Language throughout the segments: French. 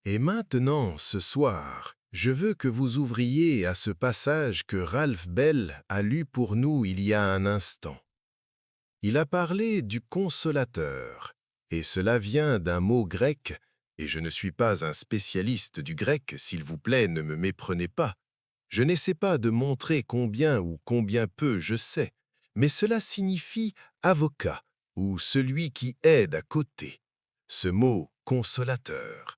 Et maintenant, ce soir, je veux que vous ouvriez à ce passage que Ralph Bell a lu pour nous il y a un instant. Il a parlé du consolateur, et cela vient d'un mot grec, et je ne suis pas un spécialiste du grec, s'il vous plaît, ne me méprenez pas. Je n'essaie pas de montrer combien ou combien peu je sais, mais cela signifie avocat, ou celui qui aide à côté. Ce mot consolateur.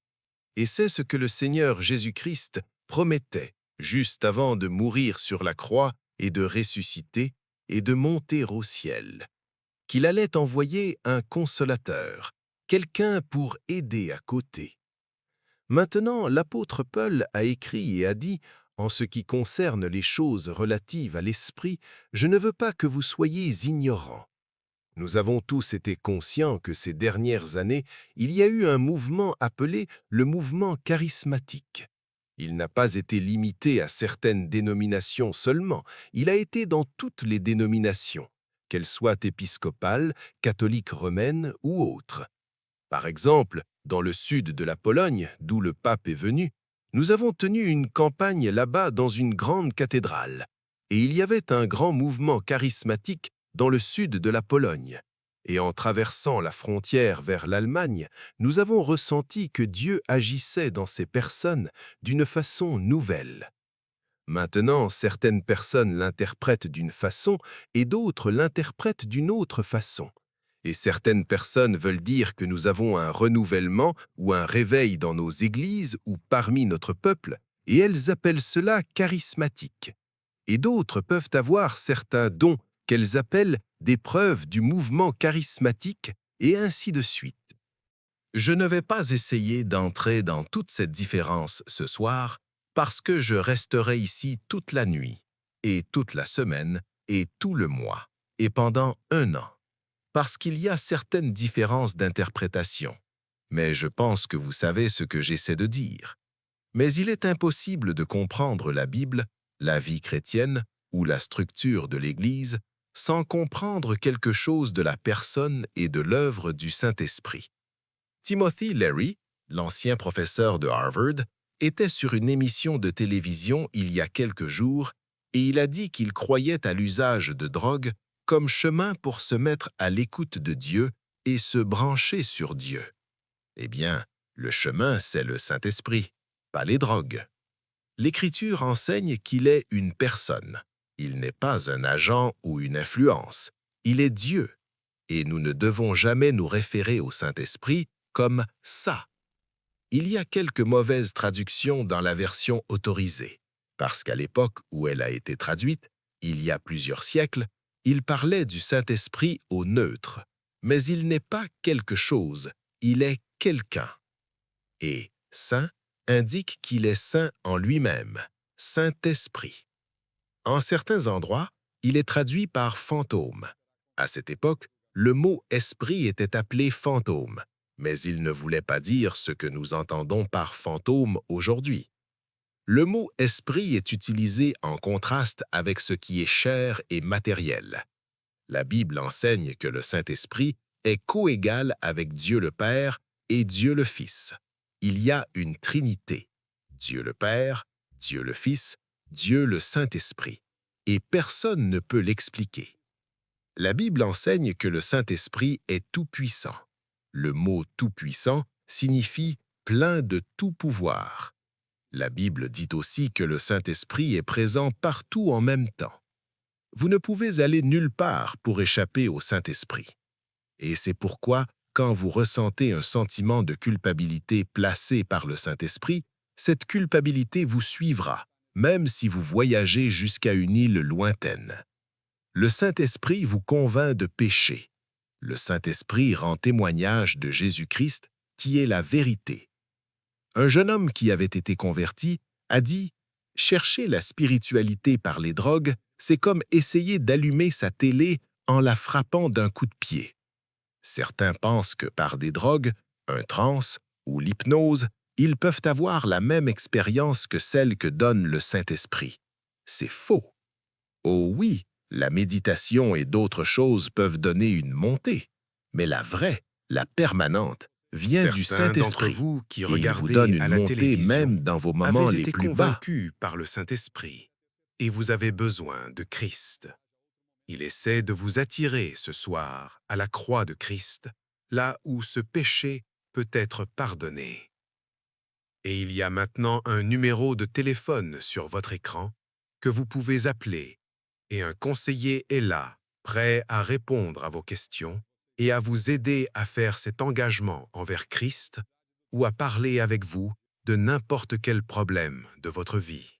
Et c'est ce que le Seigneur Jésus-Christ promettait juste avant de mourir sur la croix et de ressusciter et de monter au ciel, qu'il allait envoyer un consolateur, quelqu'un pour aider à côté. Maintenant, l'apôtre Paul a écrit et a dit, en ce qui concerne les choses relatives à l'esprit, je ne veux pas que vous soyez ignorants. Nous avons tous été conscients que ces dernières années, il y a eu un mouvement appelé le mouvement charismatique. Il n'a pas été limité à certaines dénominations seulement, il a été dans toutes les dénominations, qu'elles soient épiscopales, catholiques romaines ou autres. Par exemple, dans le sud de la Pologne, d'où le pape est venu, nous avons tenu une campagne là-bas dans une grande cathédrale, et il y avait un grand mouvement charismatique dans le sud de la Pologne. Et en traversant la frontière vers l'Allemagne, nous avons ressenti que Dieu agissait dans ces personnes d'une façon nouvelle. Maintenant, certaines personnes l'interprètent d'une façon et d'autres l'interprètent d'une autre façon. Et certaines personnes veulent dire que nous avons un renouvellement ou un réveil dans nos églises ou parmi notre peuple, et elles appellent cela charismatique. Et d'autres peuvent avoir certains dons qu'elles appellent des preuves du mouvement charismatique, et ainsi de suite. Je ne vais pas essayer d'entrer dans toute cette différence ce soir, parce que je resterai ici toute la nuit, et toute la semaine, et tout le mois, et pendant 1 an, parce qu'il y a certaines différences d'interprétation. Mais je pense que vous savez ce que j'essaie de dire. Mais il est impossible de comprendre la Bible, la vie chrétienne ou la structure de l'Église sans comprendre quelque chose de la personne et de l'œuvre du Saint-Esprit. Timothy Leary, l'ancien professeur de Harvard, était sur une émission de télévision il y a quelques jours et il a dit qu'il croyait à l'usage de drogue comme chemin pour se mettre à l'écoute de Dieu et se brancher sur Dieu. Eh bien, le chemin, c'est le Saint-Esprit, pas les drogues. L'Écriture enseigne qu'il est une personne. Il n'est pas un agent ou une influence. Il est Dieu. Et nous ne devons jamais nous référer au Saint-Esprit comme « ça ». Il y a quelques mauvaises traductions dans la version autorisée, parce qu'à l'époque où elle a été traduite, il y a plusieurs siècles, il parlait du Saint-Esprit au neutre. Mais il n'est pas quelque chose, il est quelqu'un. Et « saint » indique qu'il est saint en lui-même, Saint-Esprit. En certains endroits, il est traduit par « fantôme ». À cette époque, le mot « esprit » était appelé « fantôme », mais il ne voulait pas dire ce que nous entendons par « fantôme » aujourd'hui. Le mot « esprit » est utilisé en contraste avec ce qui est chair et matériel. La Bible enseigne que le Saint-Esprit est coégal avec Dieu le Père et Dieu le Fils. Il y a une Trinité, Dieu le Père, Dieu le Fils, Dieu le Saint-Esprit, et personne ne peut l'expliquer. La Bible enseigne que le Saint-Esprit est tout-puissant. Le mot « tout-puissant » signifie « plein de tout pouvoir ». La Bible dit aussi que le Saint-Esprit est présent partout en même temps. Vous ne pouvez aller nulle part pour échapper au Saint-Esprit. Et c'est pourquoi, quand vous ressentez un sentiment de culpabilité placé par le Saint-Esprit, cette culpabilité vous suivra, même si vous voyagez jusqu'à une île lointaine. Le Saint-Esprit vous convainc de péché. Le Saint-Esprit rend témoignage de Jésus-Christ, qui est la vérité. Un jeune homme qui avait été converti a dit « Chercher la spiritualité par les drogues, c'est comme essayer d'allumer sa télé en la frappant d'un coup de pied. » Certains pensent que par des drogues, un trance ou l'hypnose, ils peuvent avoir la même expérience que celle que donne le Saint-Esprit. C'est faux. Oh oui, la méditation et d'autres choses peuvent donner une montée, mais la vraie, la permanente, vient du Certains d'entre Saint-Esprit, vous qui et il vous regardez donne à une la montée même télévision dans vos moments avez les été plus bas. convaincus par le Saint-Esprit et vous avez besoin de Christ. Il essaie de vous attirer ce soir à la croix de Christ, là où ce péché peut être pardonné. Et il y a maintenant un numéro de téléphone sur votre écran que vous pouvez appeler et un conseiller est là, prêt à répondre à vos questions et à vous aider à faire cet engagement envers Christ ou à parler avec vous de n'importe quel problème de votre vie.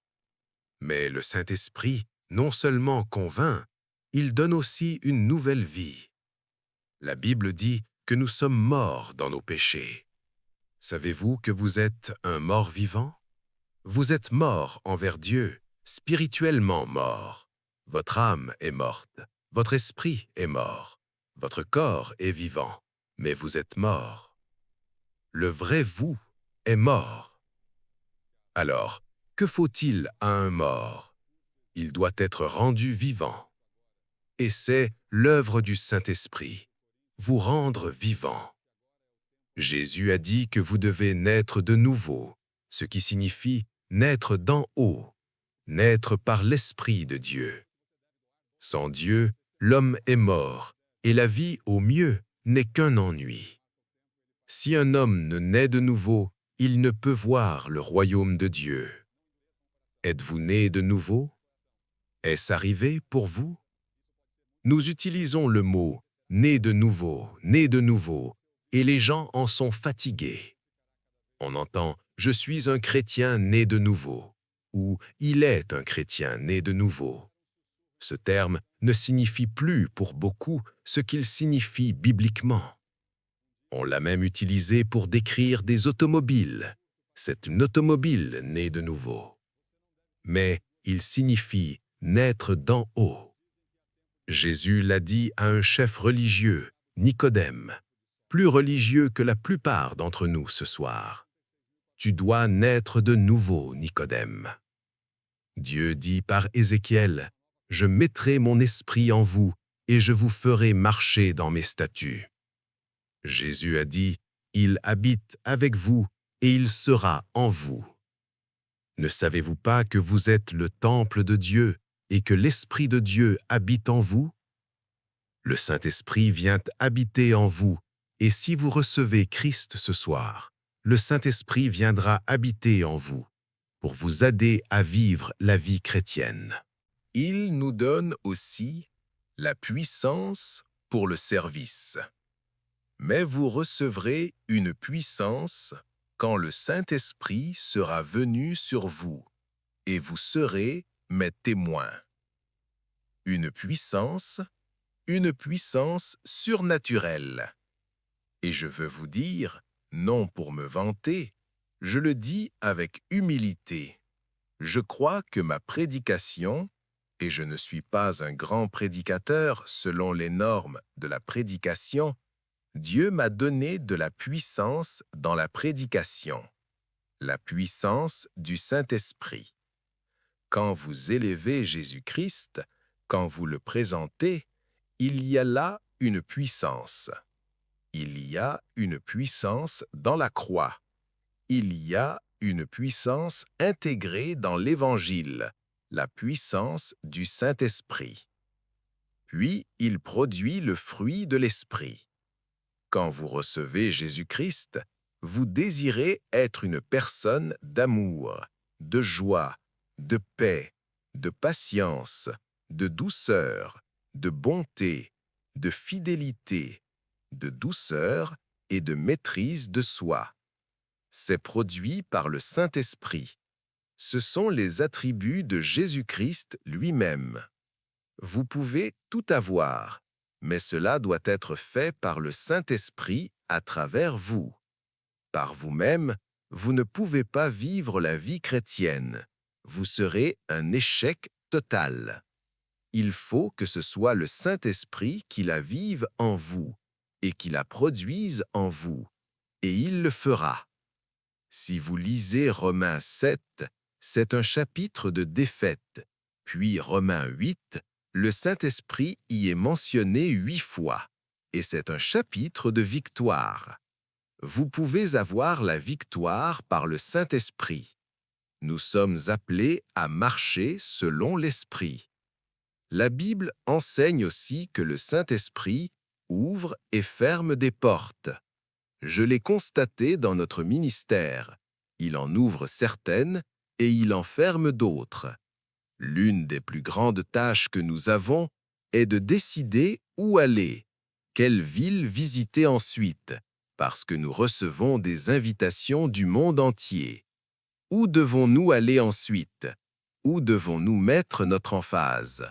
Mais le Saint-Esprit non seulement convainc, il donne aussi une nouvelle vie. La Bible dit que nous sommes morts dans nos péchés. Savez-vous que vous êtes un mort vivant? Vous êtes mort envers Dieu, spirituellement mort. Votre âme est morte, votre esprit est mort, votre corps est vivant, mais vous êtes mort. Le vrai vous est mort. Alors, que faut-il à un mort? Il doit être rendu vivant. Et c'est l'œuvre du Saint-Esprit, vous rendre vivant. Jésus a dit que vous devez naître de nouveau, ce qui signifie naître d'en haut, naître par l'Esprit de Dieu. Sans Dieu, l'homme est mort, et la vie, au mieux, n'est qu'un ennui. Si un homme ne naît de nouveau, il ne peut voir le royaume de Dieu. Êtes-vous né de nouveau? Est-ce arrivé pour vous? Nous utilisons le mot « né de nouveau », et les gens en sont fatigués. On entend « je suis un chrétien né de nouveau » ou « il est un chrétien né de nouveau ». Ce terme ne signifie plus pour beaucoup ce qu'il signifie bibliquement. On l'a même utilisé pour décrire des automobiles. C'est une automobile née de nouveau. Mais il signifie naître d'en haut. Jésus l'a dit à un chef religieux, Nicodème, plus religieux que la plupart d'entre nous ce soir. Tu dois naître de nouveau, Nicodème. Dieu dit par Ézéchiel, « Je mettrai mon esprit en vous et je vous ferai marcher dans mes statuts. » Jésus a dit, « Il habite avec vous et il sera en vous. » Ne savez-vous pas que vous êtes le temple de Dieu et que l'Esprit de Dieu habite en vous? Le Saint-Esprit vient habiter en vous, et si vous recevez Christ ce soir, le Saint-Esprit viendra habiter en vous, pour vous aider à vivre la vie chrétienne. Il nous donne aussi la puissance pour le service. Mais vous recevrez une puissance quand le Saint-Esprit sera venu sur vous, et vous serez mes témoins. Une puissance surnaturelle. Et je veux vous dire, non pour me vanter, je le dis avec humilité. Je crois que ma prédication, et je ne suis pas un grand prédicateur selon les normes de la prédication, Dieu m'a donné de la puissance dans la prédication, la puissance du Saint-Esprit. Quand vous élevez Jésus-Christ, quand vous le présentez, il y a là une puissance. Il y a une puissance dans la croix. Il y a une puissance intégrée dans l'Évangile, la puissance du Saint-Esprit. Puis, il produit le fruit de l'Esprit. Quand vous recevez Jésus-Christ, vous désirez être une personne d'amour, de joie, de paix, de patience, de douceur, de bonté, de fidélité, de douceur et de maîtrise de soi. C'est produit par le Saint-Esprit. Ce sont les attributs de Jésus-Christ lui-même. Vous pouvez tout avoir, mais cela doit être fait par le Saint-Esprit à travers vous. Par vous-même, vous ne pouvez pas vivre la vie chrétienne. Vous serez un échec total. Il faut que ce soit le Saint-Esprit qui la vive en vous et qui la produise en vous, et il le fera. Si vous lisez Romains 7, c'est un chapitre de défaite, puis Romains 8, le Saint-Esprit y est mentionné 8 fois, et c'est un chapitre de victoire. Vous pouvez avoir la victoire par le Saint-Esprit. Nous sommes appelés à marcher selon l'Esprit. La Bible enseigne aussi que le Saint-Esprit ouvre et ferme des portes. Je l'ai constaté dans notre ministère. Il en ouvre certaines et il en ferme d'autres. L'une des plus grandes tâches que nous avons est de décider où aller, quelle ville visiter ensuite, parce que nous recevons des invitations du monde entier. Où devons-nous aller ensuite? Où devons-nous mettre notre emphase?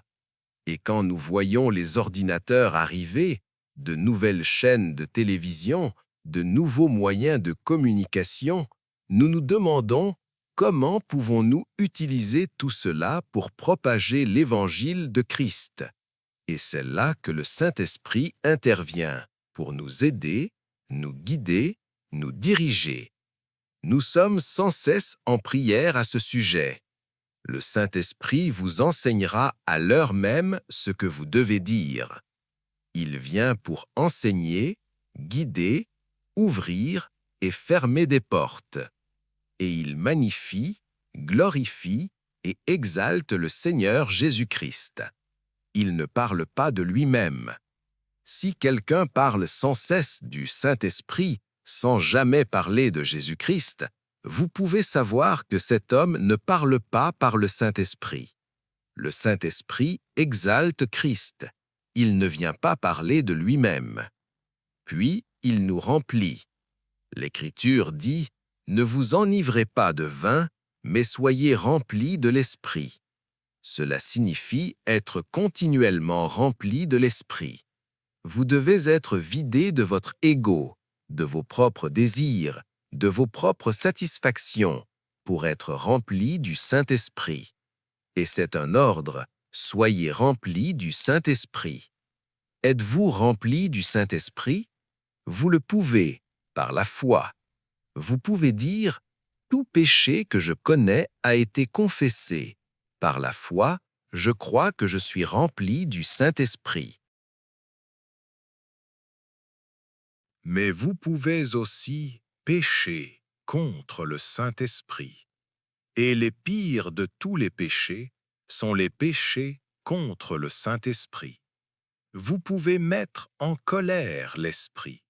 Et quand nous voyons les ordinateurs arriver, de nouvelles chaînes de télévision, de nouveaux moyens de communication, nous nous demandons comment pouvons-nous utiliser tout cela pour propager l'évangile de Christ. Et c'est là que le Saint-Esprit intervient pour nous aider, nous guider, nous diriger. Nous sommes sans cesse en prière à ce sujet. Le Saint-Esprit vous enseignera à l'heure même ce que vous devez dire. Il vient pour enseigner, guider, ouvrir et fermer des portes. Et il magnifie, glorifie et exalte le Seigneur Jésus-Christ. Il ne parle pas de lui-même. Si quelqu'un parle sans cesse du Saint-Esprit, sans jamais parler de Jésus-Christ, vous pouvez savoir que cet homme ne parle pas par le Saint-Esprit. Le Saint-Esprit exalte Christ. Il ne vient pas parler de lui-même. Puis, il nous remplit. L'Écriture dit « Ne vous enivrez pas de vin, mais soyez remplis de l'Esprit ». Cela signifie être continuellement rempli de l'Esprit. Vous devez être vidé de votre ego, de vos propres désirs, de vos propres satisfactions, pour être rempli du Saint-Esprit. Et c'est un ordre, soyez remplis du Saint-Esprit. Êtes-vous remplis du Saint-Esprit? Vous le pouvez, par la foi. Vous pouvez dire, tout péché que je connais a été confessé. Par la foi, je crois que je suis rempli du Saint-Esprit. Mais vous pouvez aussi pécher contre le Saint-Esprit. Et les pires de tous les péchés sont les péchés contre le Saint-Esprit. Vous pouvez mettre en colère l'Esprit.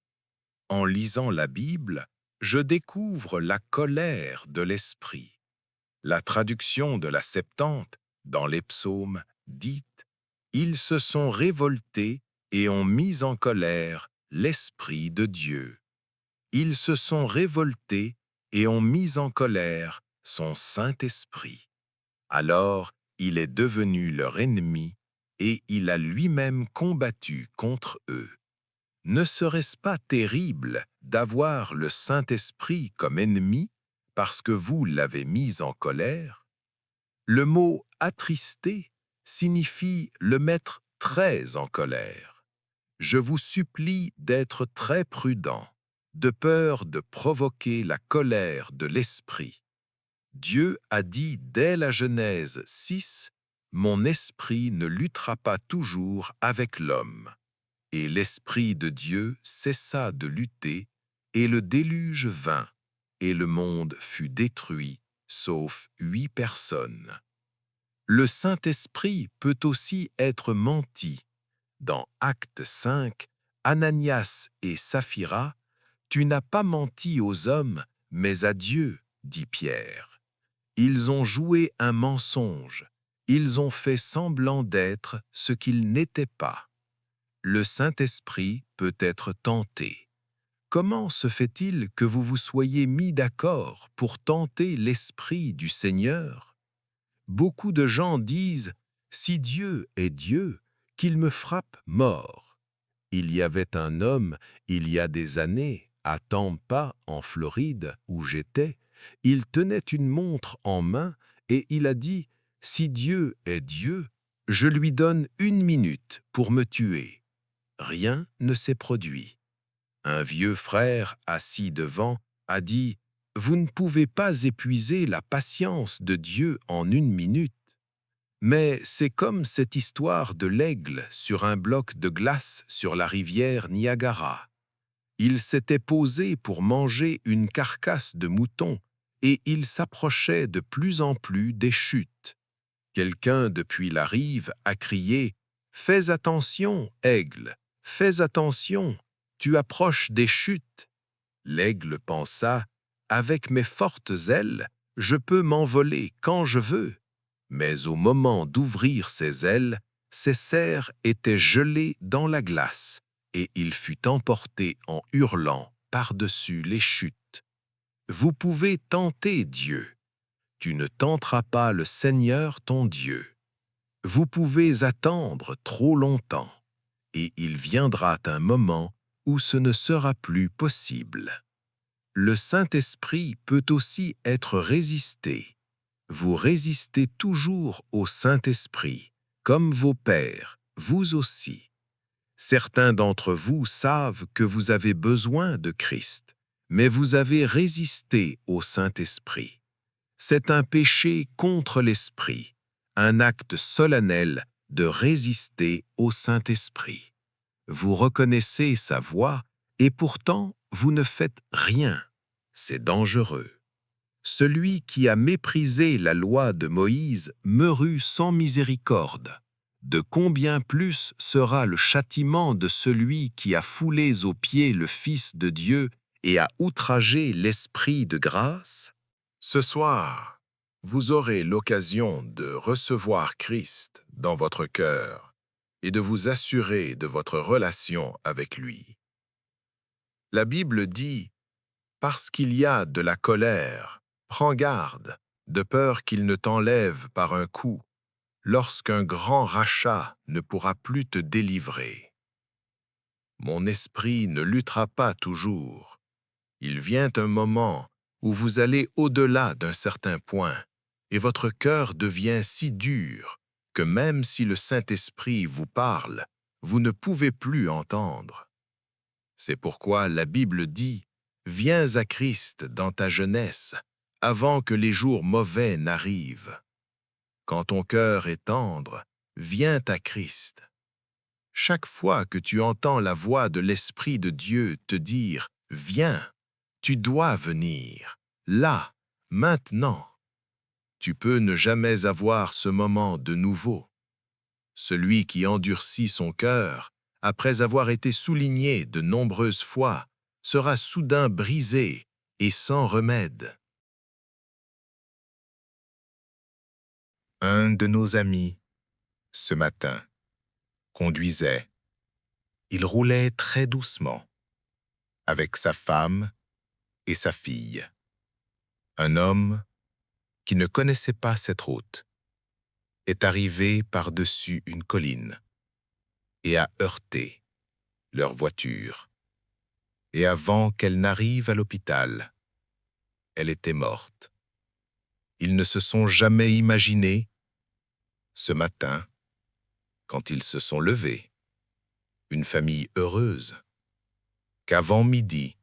En lisant la Bible, je découvre la colère de l'Esprit. La traduction de la Septante, dans les psaumes, dit « Ils se sont révoltés et ont mis en colère l'Esprit de Dieu. Ils se sont révoltés et ont mis en colère son Saint-Esprit. Alors, il est devenu leur ennemi et il a lui-même combattu contre eux. Ne serait-ce pas terrible d'avoir le Saint-Esprit comme ennemi parce que vous l'avez mis en colère? Le mot « attristé » signifie le mettre très en colère. Je vous supplie d'être très prudent, de peur de provoquer la colère de l'Esprit. Dieu a dit dès la Genèse 6, « Mon esprit ne luttera pas toujours avec l'homme. » Et l'Esprit de Dieu cessa de lutter, et le déluge vint, et le monde fut détruit, sauf 8 personnes. Le Saint-Esprit peut aussi être menti. Dans Actes 5, Ananias et Saphira, « Tu n'as pas menti aux hommes, mais à Dieu, dit Pierre. » Ils ont joué un mensonge, ils ont fait semblant d'être ce qu'ils n'étaient pas. Le Saint-Esprit peut être tenté. Comment se fait-il que vous vous soyez mis d'accord pour tenter l'Esprit du Seigneur? Beaucoup de gens disent « Si Dieu est Dieu, qu'il me frappe mort. » Il y avait un homme, il y a des années, à Tampa, en Floride, où j'étais, il tenait une montre en main et il a dit « Si Dieu est Dieu, je lui donne 1 minute pour me tuer. » Rien ne s'est produit. Un vieux frère assis devant a dit « Vous ne pouvez pas épuiser la patience de Dieu en 1 minute. » Mais c'est comme cette histoire de l'aigle sur un bloc de glace sur la rivière Niagara. Il s'était posé pour manger une carcasse de mouton et il s'approchait de plus en plus des chutes. Quelqu'un depuis la rive a crié « Fais attention, aigle, fais attention, tu approches des chutes !» L'aigle pensa « Avec mes fortes ailes, je peux m'envoler quand je veux. » Mais au moment d'ouvrir ses ailes, ses serres étaient gelées dans la glace et il fut emporté en hurlant par-dessus les chutes. Vous pouvez tenter Dieu. Tu ne tenteras pas le Seigneur ton Dieu. Vous pouvez attendre trop longtemps, et il viendra un moment où ce ne sera plus possible. Le Saint-Esprit peut aussi être résisté. Vous résistez toujours au Saint-Esprit, comme vos pères, vous aussi. Certains d'entre vous savent que vous avez besoin de Christ, mais vous avez résisté au Saint-Esprit. C'est un péché contre l'Esprit, un acte solennel de résister au Saint-Esprit. Vous reconnaissez sa voix et pourtant vous ne faites rien. C'est dangereux. Celui qui a méprisé la loi de Moïse meurut sans miséricorde. De combien plus sera le châtiment de celui qui a foulé aux pieds le Fils de Dieu et a outragé l'Esprit de grâce? Ce soir, vous aurez l'occasion de recevoir Christ dans votre cœur et de vous assurer de votre relation avec lui. La Bible dit « Parce qu'il y a de la colère, prends garde, de peur qu'il ne t'enlève par un coup, lorsqu'un grand rachat ne pourra plus te délivrer. Mon esprit ne luttera pas toujours. Il vient un moment où vous allez au-delà d'un certain point, et votre cœur devient si dur que même si le Saint-Esprit vous parle, vous ne pouvez plus entendre. C'est pourquoi la Bible dit « Viens à Christ dans ta jeunesse, avant que les jours mauvais n'arrivent. » Quand ton cœur est tendre, viens à Christ. Chaque fois que tu entends la voix de l'Esprit de Dieu te dire « Viens », tu dois venir, là, maintenant. Tu peux ne jamais avoir ce moment de nouveau. Celui qui endurcit son cœur, après avoir été souligné de nombreuses fois, sera soudain brisé et sans remède. Un de nos amis, ce matin, conduisait. Il roulait très doucement, avec sa femme et sa fille. Un homme qui ne connaissait pas cette route est arrivé par-dessus une colline et a heurté leur voiture. Et avant qu'elle n'arrive à l'hôpital, elle était morte. Ils ne se sont jamais imaginés, ce matin, quand ils se sont levés, une famille heureuse, qu'avant midi,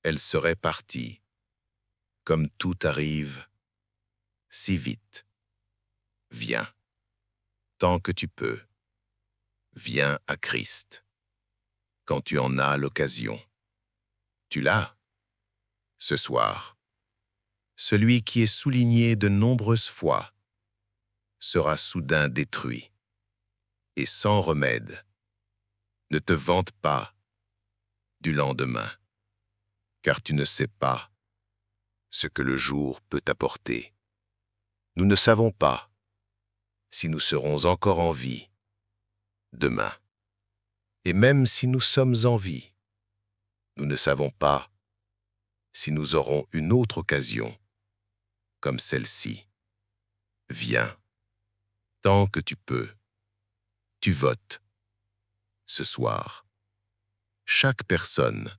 elle serait partie, comme tout arrive si vite. Viens, tant que tu peux. Viens à Christ, quand tu en as l'occasion. Tu l'as, ce soir. Celui qui est souligné de nombreuses fois sera soudain détruit et sans remède. Ne te vante pas du lendemain, car tu ne sais pas ce que le jour peut apporter. Nous ne savons pas si nous serons encore en vie demain. Et même si nous sommes en vie, nous ne savons pas si nous aurons une autre occasion comme celle-ci. Viens, tant que tu peux. Tu votes. Ce soir, chaque personne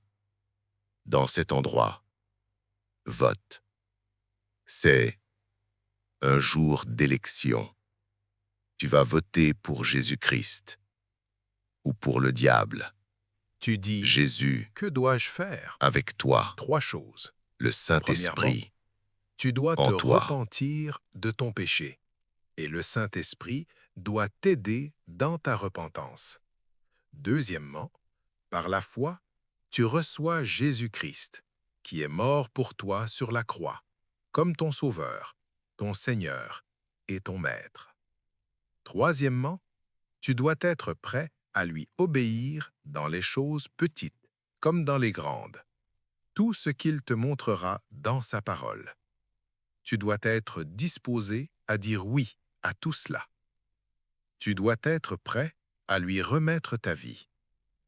dans cet endroit vote. C'est un jour d'élection. Tu vas voter pour Jésus-Christ ou pour le diable. Tu dis, Jésus, que dois-je faire? avec toi, 3 choses. le Saint-Esprit, Tu dois te en toi. repentir de ton péché, et le Saint-Esprit doit t'aider dans ta repentance. Deuxièmement, par la foi, Tu reçois Jésus-Christ, qui est mort pour toi sur la croix, comme ton Sauveur, ton Seigneur et ton Maître. Troisièmement, tu dois être prêt à lui obéir dans les choses petites comme dans les grandes, tout ce qu'il te montrera dans sa parole. Tu dois être disposé à dire oui à tout cela. Tu dois être prêt à lui remettre ta vie,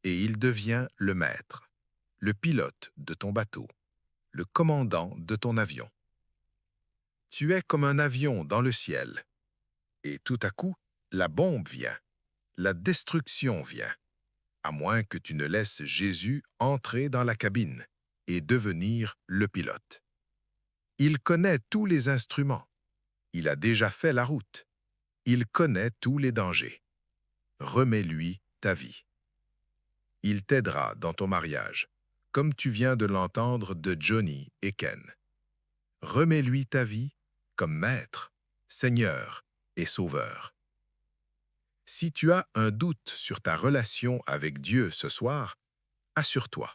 et il devient le maître, le pilote de ton bateau, le commandant de ton avion. Tu es comme un avion dans le ciel, et tout à coup, la bombe vient, la destruction vient, à moins que tu ne laisses Jésus entrer dans la cabine et devenir le pilote. Il connaît tous les instruments, il a déjà fait la route, il connaît tous les dangers. Remets-lui ta vie. Il t'aidera dans ton mariage, comme tu viens de l'entendre de Johnny et Ken. Remets-lui ta vie comme maître, Seigneur et Sauveur. Si tu as un doute sur ta relation avec Dieu ce soir, assure-toi.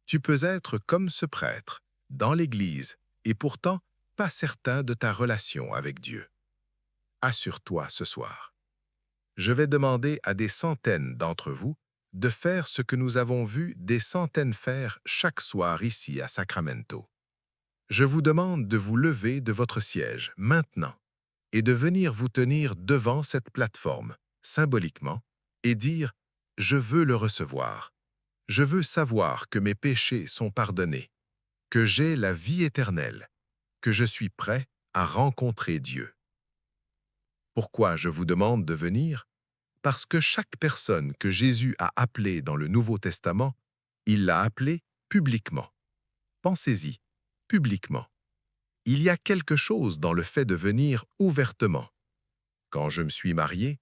Tu peux être comme ce prêtre, dans l'Église, et pourtant pas certain de ta relation avec Dieu. Assure-toi ce soir. Je vais demander à des centaines d'entre vous de faire ce que nous avons vu des centaines faire chaque soir ici à Sacramento. Je vous demande de vous lever de votre siège maintenant et de venir vous tenir devant cette plateforme, symboliquement, et dire « Je veux le recevoir. Je veux savoir que mes péchés sont pardonnés, que j'ai la vie éternelle, que je suis prêt à rencontrer Dieu. » Pourquoi je vous demande de venir? Parce que chaque personne que Jésus a appelée dans le Nouveau Testament, il l'a appelée publiquement. Pensez-y, publiquement. Il y a quelque chose dans le fait de venir ouvertement. Quand je me suis marié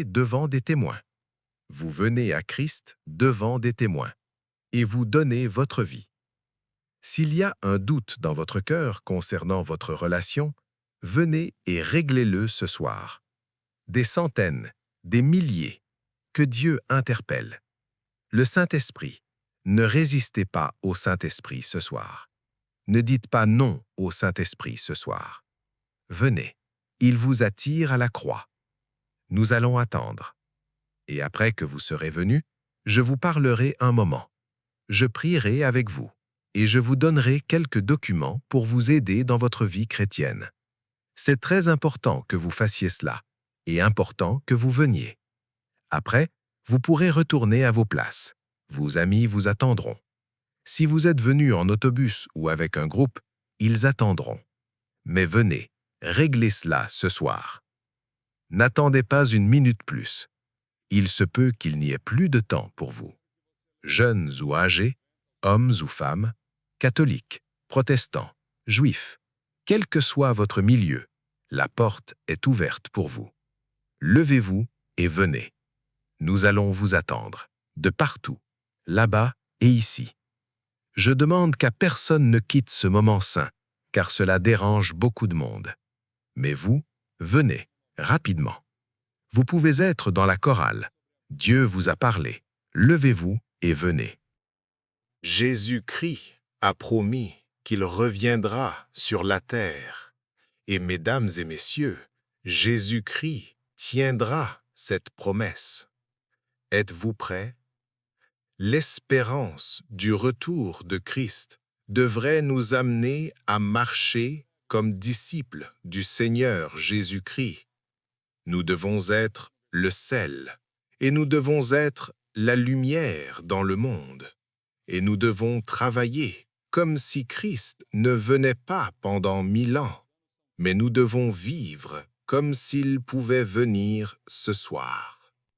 devant des témoins. Vous venez à Christ devant des témoins et vous donnez votre vie. S'il y a un doute dans votre cœur concernant votre relation, venez et réglez-le ce soir. Des centaines, des milliers, que Dieu interpelle. Le Saint-Esprit, ne résistez pas au Saint-Esprit ce soir. Ne dites pas non au Saint-Esprit ce soir. Venez, il vous attire à la croix. Nous allons attendre. Et après que vous serez venus, je vous parlerai un moment. Je prierai avec vous et je vous donnerai quelques documents pour vous aider dans votre vie chrétienne. C'est très important que vous fassiez cela et important que vous veniez. Après, vous pourrez retourner à vos places. Vos amis vous attendront. Si vous êtes venus en autobus ou avec un groupe, ils attendront. Mais venez, réglez cela ce soir. N'attendez pas une minute plus. Il se peut qu'il n'y ait plus de temps pour vous. Jeunes ou âgés, hommes ou femmes, catholiques, protestants, juifs, quel que soit votre milieu, la porte est ouverte pour vous. Levez-vous et venez. Nous allons vous attendre, de partout, là-bas et ici. Je demande qu'à personne ne quitte ce moment saint, car cela dérange beaucoup de monde. Mais vous, venez, rapidement. Vous pouvez être dans la chorale. Dieu vous a parlé. Levez-vous et venez. Jésus-Christ a promis qu'il reviendra sur la terre. Et mesdames et messieurs, Jésus-Christ tiendra cette promesse. Êtes-vous prêts? L'espérance du retour de Christ devrait nous amener à marcher comme disciples du Seigneur Jésus-Christ. Nous devons être le sel et nous devons être la lumière dans le monde. Et nous devons travailler comme si Christ ne venait pas pendant 1000 ans, mais nous devons vivre comme s'il pouvait venir ce soir.